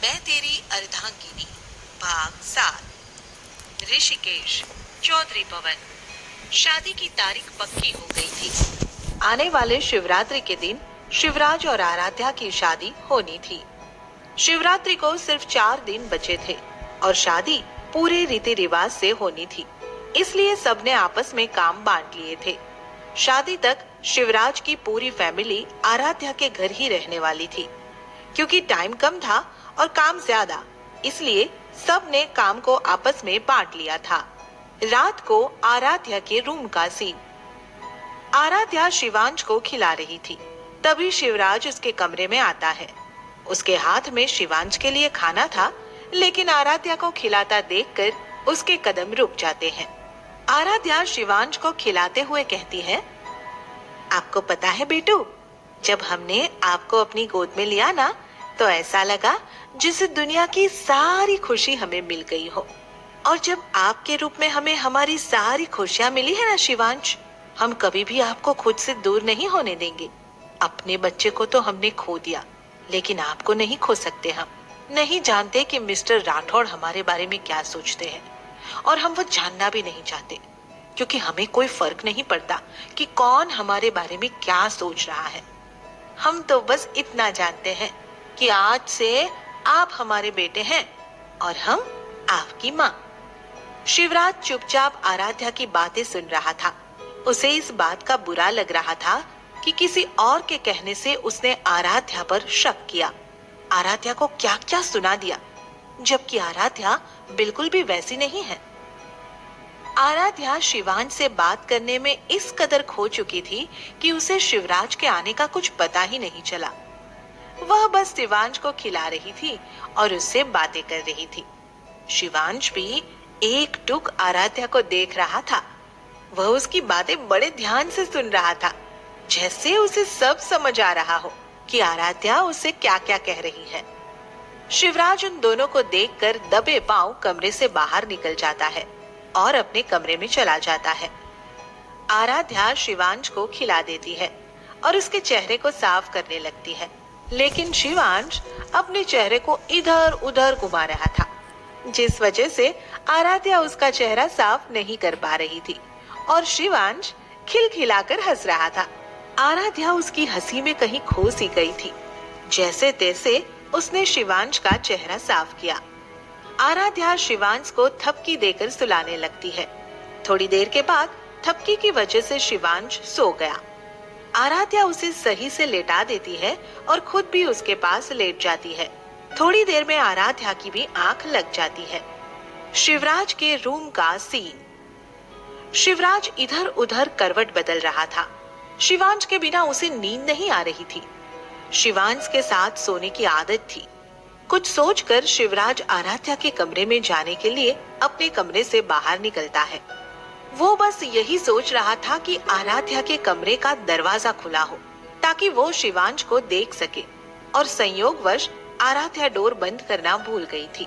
मैं तेरी अर्धांगिनी भाग 7। ऋषिकेश, चौधरी पवन। शादी की तारीख पक्की हो गई थी। आने वाले शिवरात्रि के दिन शिवराज और आराध्या की शादी होनी थी। शिवरात्रि को सिर्फ 4 दिन बचे थे और शादी पूरे रीति रिवाज से होनी थी, इसलिए सबने आपस में काम बांट लिए थे। शादी तक शिवराज की पूरी फैमिली आराध्या के घर ही रहने वाली थी। क्योंकि टाइम कम था और काम ज्यादा, इसलिए सब ने काम को आपस में बांट लिया था। रात को आराध्या के रूम का सीन। आराध्या शिवांश को खिला रही थी, तभी शिवराज उसके कमरे में आता है। उसके हाथ में शिवांश के लिए खाना था, लेकिन आराध्या को खिलाता देखकर उसके कदम रुक जाते हैं। आराध्या शिवांश को खिलाते हुए कहती है, आपको पता है बेटू, जब हमने आपको अपनी गोद में लिया ना, तो ऐसा लगा जैसे दुनिया की सारी खुशी हमें मिल गई हो। और जब आपके रूप में हमें हमारी सारी खुशियां मिली है ना शिवांश, हम कभी भी आपको खुद से दूर नहीं होने देंगे। अपने बच्चे को तो हमने खो दिया, लेकिन आपको नहीं खो सकते। हम नहीं जानते कि मिस्टर राठौड़ हमारे बारे में क्या सोचते हैं, और हम वो जानना भी नहीं चाहते, क्योंकि हमें कोई फर्क नहीं पड़ता कि कौन हमारे बारे में क्या सोच रहा है। हम तो बस इतना जानते हैं कि आज से आप हमारे बेटे हैं और हम आपकी माँ। शिवराज चुपचाप आराध्या की बातें सुन रहा था। उसे इस बात का बुरा लग रहा था कि किसी और के कहने से उसने आराध्या पर शक किया। आराध्या को क्या क्या सुना दिया, जबकि आराध्या बिल्कुल भी वैसी नहीं है। आराध्या शिवांश से बात करने में इस कदर खो चुकी थी कि उसे शिवराज के आने का कुछ पता ही नहीं चला। वह बस शिवांश को खिला रही थी और उससे बातें कर रही थी। शिवांश भी एक टुक आराध्या को देख रहा था। वह उसकी बातें बड़े ध्यान से सुन रहा था, जैसे उसे सब समझ आ रहा हो कि आराध्या उससे क्या क्या कह रही है। शिवराज उन दोनों को देखकर दबे पांव कमरे से बाहर निकल जाता है और अपने कमरे में चला जाता है। आराध्या शिवांश को खिला देती है और उसके चेहरे को साफ करने लगती है, लेकिन शिवांश अपने चेहरे को इधर उधर घुमा रहा था, जिस वजह से आराध्या उसका चेहरा साफ नहीं कर पा रही थी और शिवांश खिलखिलाकर हंस रहा था। आराध्या उसकी हंसी में कहीं खो सी गई थी। जैसे तैसे उसने शिवांश का चेहरा साफ किया। आराध्या शिवांश को थपकी देकर सुलाने लगती है। थोड़ी देर के बाद थपकी की वजह से शिवांश सो गया। आराध्या उसे सही से लेटा देती है और खुद भी उसके पास लेट जाती है। थोड़ी देर में आराध्या की भी आंख लग जाती है। शिवराज के रूम का सीन। शिवराज इधर उधर करवट बदल रहा था। शिवांश के बिना उसे नींद नहीं आ रही थी। शिवांश के साथ सोने की आदत थी। कुछ सोचकर शिवराज आराध्या के कमरे में जाने के लिए अपने कमरे से बाहर निकलता है। वो बस यही सोच रहा था कि आराध्या के कमरे का दरवाजा खुला हो, ताकि वो शिवांश को देख सके, और संयोगवश आराध्या डोर बंद करना भूल गई थी।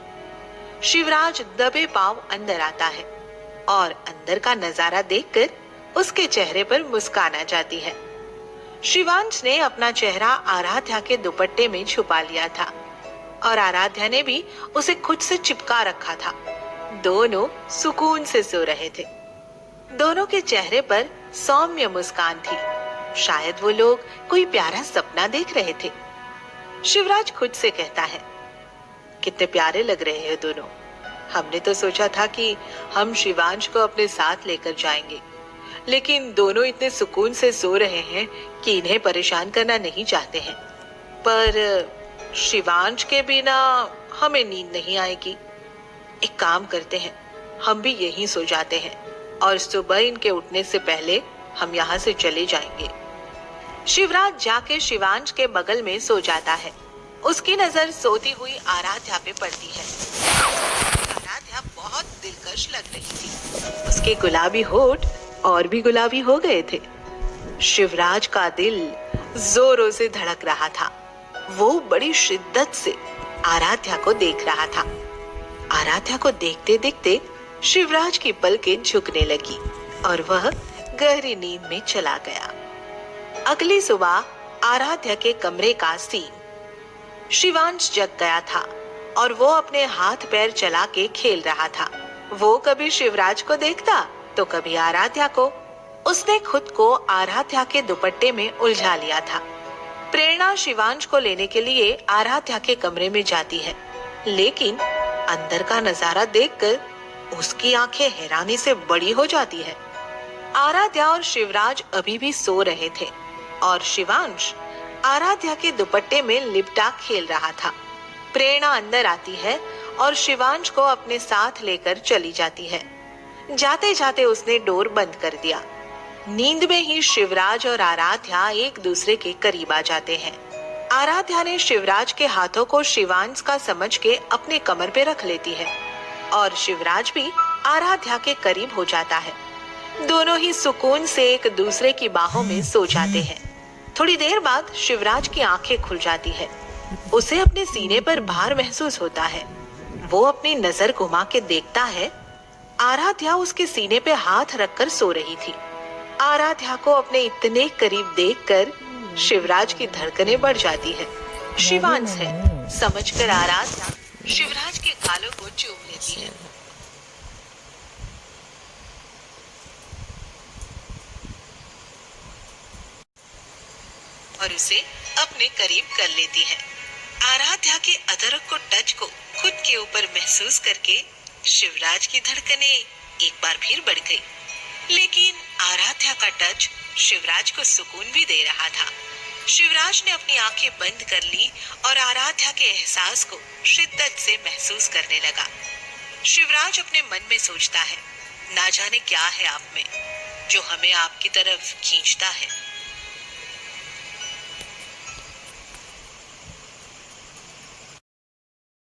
शिवराज दबे पांव अंदर आता है और अंदर का नजारा देखकर उसके चेहरे पर मुस्कान आ जाती है। शिवांश ने अपना चेहरा आराध्या के दुपट्टे में छुपा लिया था और आराध्या ने भी उसे खुद से चिपका रखा था। दोनों सुकून से सो रहे थे। दोनों के चेहरे पर सौम्य मुस्कान थी। शायद वो लोग कोई प्यारा सपना देख रहे थे। शिवराज खुद से कहता है, कितने प्यारे लग रहे हैं दोनों। हमने तो सोचा था कि हम शिवांश को अपने साथ लेकर जाएंगे, लेकिन दोनों इतने सुकून से सो रहे हैं कि इन्हें परेशान करना नहीं चाहते हैं। पर शिवांश के बिना हमें नींद नहीं आएगी। एक काम करते हैं, हम भी यहीं सो जाते हैं और सुबह इनके उठने से पहले हम यहाँ से चले जाएंगे। शिवराज जाके शिवांश के बगल में सो जाता है। उसकी नजर सोती हुई आराध्या पे पड़ती है। आराध्या बहुत दिलकश लग रही थी। उसके गुलाबी होठ और भी गुलाबी हो गए थे। शिवराज का दिल जोरों से धड़क रहा था। वो बड़ी शिद्दत से आराध्या को देख रहा था। आराध्या को देखते देखते शिवराज की पलकें झुकने लगी और वह गहरी नींद में चला गया। अगली सुबह आराध्या के कमरे का सीन। शिवांश जग गया था और वो अपने हाथ पैर चला के खेल रहा था। वो कभी शिवराज को देखता तो कभी आराध्या को। उसने खुद को आराध्या के दुपट्टे में उलझा लिया था। प्रेरणा शिवांश को लेने के लिए आराध्या के कमरे में जाती है, लेकिन अंदर का नजारा देखकर उसकी आंखें हैरानी से बड़ी हो जाती है। आराध्या और शिवराज अभी भी सो रहे थे और शिवांश आराध्या के दुपट्टे में लिपटा खेल रहा था। प्रेरणा अंदर आती है और शिवांश को अपने साथ लेकर चली जाती है। जाते जाते उसने डोर बंद कर दिया। नींद में ही शिवराज और आराध्या एक दूसरे के करीब आ जाते हैं। आराध्या ने शिवराज के हाथों को शिवांश का समझ के अपने कमर पे रख लेती है और शिवराज भी आराध्या के करीब हो जाता है। दोनों ही सुकून से एक दूसरे की बाहों में सो जाते हैं। थोड़ी देर बाद शिवराज की आंखें खुल जाती है। उसे अपने सीने पर भार महसूस होता है। वो अपनी नजर घुमा के देखता है। आराध्या उसके सीने पे हाथ रखकर सो रही थी। आराध्या को अपने इतने करीब देखकर शिवराज की धड़कनें बढ़ जाती है। शिवांश है, समझकर आराध्या शिवराज के गालों को चूम लेती है। और उसे अपने करीब कर लेती है। आराध्या के अधर को टच को खुद के ऊपर महसूस करके शिवराज की धड़कनें एक बार फिर बढ़ गई। लेकिन आराध्या का टच शिवराज को सुकून भी दे रहा था। शिवराज ने अपनी आंखें बंद कर ली और आराध्या के एहसास को शिद्दत से महसूस करने लगा। शिवराज अपने मन में सोचता है, ना जाने क्या है आप में जो हमें आपकी तरफ खींचता है।